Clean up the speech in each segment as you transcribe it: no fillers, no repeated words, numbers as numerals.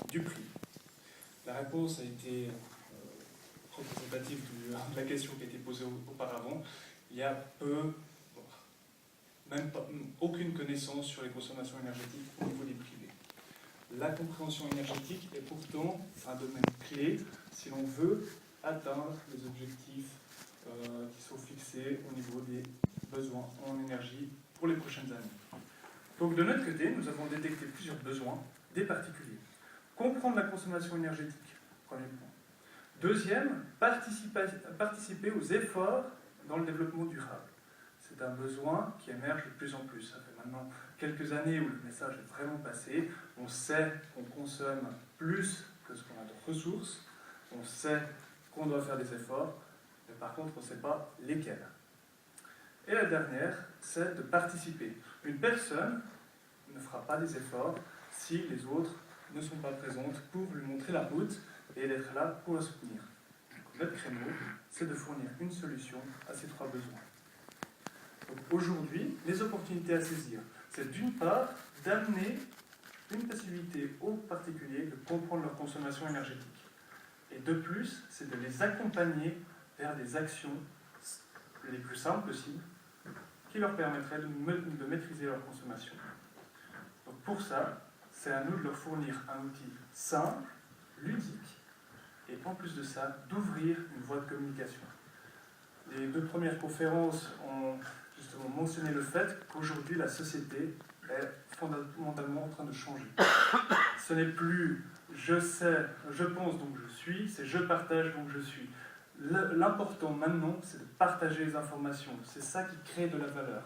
du prix. La réponse a été représentative de la question qui a été posée auparavant. Il y a même pas, aucune connaissance sur les consommations énergétiques au niveau des privés. La compréhension énergétique est pourtant un domaine clé si l'on veut atteindre les objectifs qui sont fixés au niveau des besoins en énergie pour les prochaines années. Donc de notre côté, nous avons détecté plusieurs besoins des particuliers. Comprendre la consommation énergétique, premier point. Deuxième, participer aux efforts dans le développement durable. C'est un besoin qui émerge de plus en plus. Ça fait maintenant quelques années où le message est vraiment passé. On sait qu'on consomme plus que ce qu'on a de ressources. On sait qu'on doit faire des efforts, mais par contre, on ne sait pas lesquels. Et la dernière, c'est de participer. Une personne ne fera pas des efforts si les autres ne sont pas présentes pour lui montrer la route et d'être là pour la soutenir. Donc, notre créneau, c'est de fournir une solution à ces trois besoins. Donc aujourd'hui, les opportunités à saisir, c'est d'une part d'amener une possibilité aux particuliers de comprendre leur consommation énergétique. Et de plus, c'est de les accompagner vers des actions les plus simples possibles qui leur permettraient de maîtriser leur consommation. Donc pour ça, c'est à nous de leur fournir un outil simple, ludique, et en plus de ça, d'ouvrir une voie de communication. Les deux premières conférences ont justement mentionné le fait qu'aujourd'hui la société est fondamentalement en train de changer. Ce n'est plus je sais, je pense donc je suis, c'est je partage donc je suis. L'important maintenant, c'est de partager les informations. C'est ça qui crée de la valeur.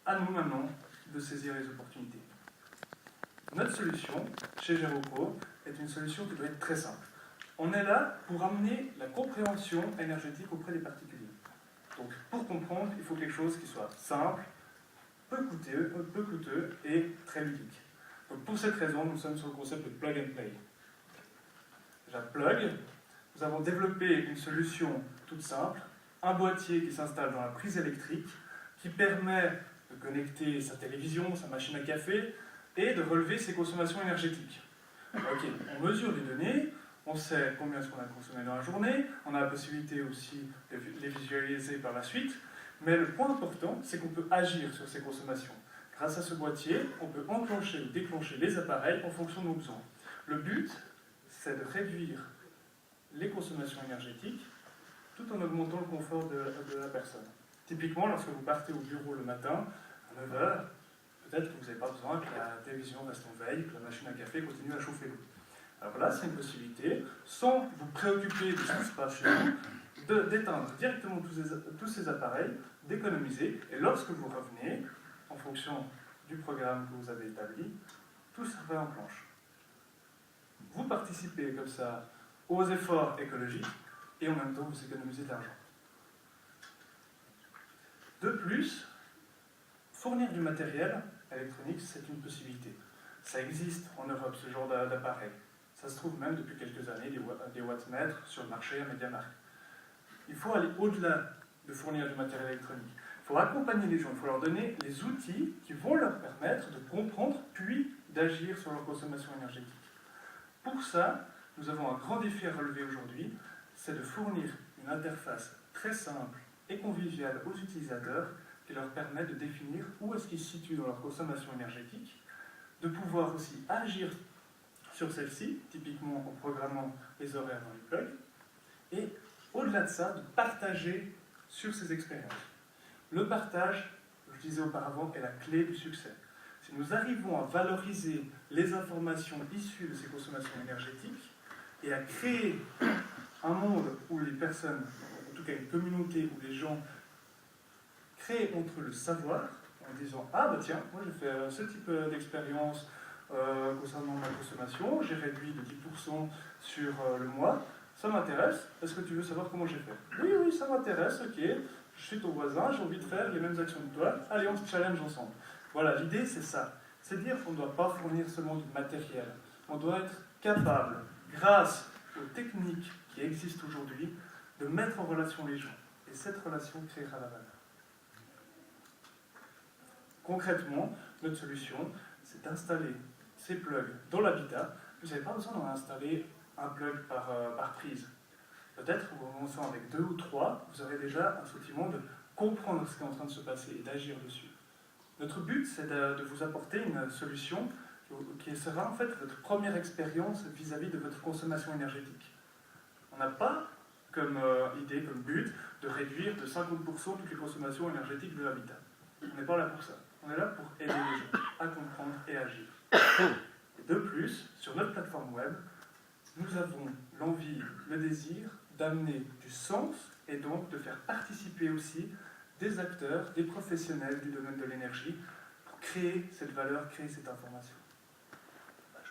À nous maintenant de saisir les opportunités. Notre solution, chez Geroco, est une solution qui doit être très simple. On est là pour amener la compréhension énergétique auprès des particuliers. Donc, pour comprendre, il faut quelque chose qui soit simple, peu coûteux et très ludique. Donc, pour cette raison, nous sommes sur le concept de plug and play. Déjà, plug, nous avons développé une solution toute simple, un boîtier qui s'installe dans la prise électrique, qui permet de connecter sa télévision, sa machine à café, et de relever ses consommations énergétiques. Ok, on mesure les données, on sait combien est-ce qu'on a consommé dans la journée, on a la possibilité aussi de les visualiser par la suite, mais le point important, c'est qu'on peut agir sur ces consommations. Grâce à ce boîtier, on peut enclencher ou déclencher les appareils en fonction de nos besoins. Le but, c'est de réduire les consommations énergétiques tout en augmentant le confort de la personne. Typiquement, lorsque vous partez au bureau le matin, à 9h, peut-être que vous n'avez pas besoin que la télévision reste en veille, que la machine à café continue à chauffer l'eau. Alors là, c'est une possibilité, sans vous préoccuper de ce qui se passe chez vous, d'éteindre directement tous ces appareils, d'économiser, et lorsque vous revenez, en fonction du programme que vous avez établi, tout se fait en planche. Vous participez comme ça aux efforts écologiques, et en même temps, vous économisez de l'argent. De plus, fournir du matériel électronique, c'est une possibilité. Ça existe en Europe, ce genre d'appareil. Ça se trouve même depuis quelques années, des wattmètres sur le marché à MediaMarkt. Il faut aller au-delà de fournir du matériel électronique. Il faut accompagner les gens, il faut leur donner les outils qui vont leur permettre de comprendre puis d'agir sur leur consommation énergétique. Pour ça, nous avons un grand défi à relever aujourd'hui, c'est de fournir une interface très simple et conviviale aux utilisateurs qui leur permet de définir où est-ce qu'ils se situent dans leur consommation énergétique, de pouvoir aussi agir sur celle-ci, typiquement en programmant les horaires dans les plugs, et au-delà de ça, de partager sur ces expériences. Le partage, je disais auparavant, est la clé du succès. Si nous arrivons à valoriser les informations issues de ces consommations énergétiques et à créer un monde où les personnes, en tout cas une communauté où les gens créent entre le savoir, en disant « Ah bah tiens, moi j'ai fait ce type d'expérience concernant ma consommation, j'ai réduit de 10% sur le mois, ça m'intéresse, est-ce que tu veux savoir comment j'ai fait ?» Oui, ça m'intéresse, ok, je suis ton voisin, j'ai envie de faire les mêmes actions que toi, allez on se challenge ensemble. Voilà, l'idée c'est ça, c'est de dire qu'on ne doit pas fournir seulement du matériel, on doit être capable, grâce aux techniques qui existent aujourd'hui, de mettre en relation les gens, et cette relation créera la valeur. Concrètement, notre solution, c'est d'installer ces plugs dans l'habitat vous n'avez pas besoin d'en installer un plug par prise. Peut-être en commençant avec 2 ou 3, vous aurez déjà un sentiment de comprendre ce qui est en train de se passer et d'agir dessus. Notre but, c'est de vous apporter une solution qui sera en fait votre première expérience vis-à-vis de votre consommation énergétique. On n'a pas comme idée, comme but, de réduire de 50% toutes les consommations énergétiques de l'habitat. On n'est pas là pour ça. On est là pour aider les gens à comprendre et agir. Et de plus, sur notre plateforme web, nous avons l'envie, le désir d'amener du sens et donc de faire participer aussi des acteurs, des professionnels du domaine de l'énergie pour créer cette valeur, créer cette information.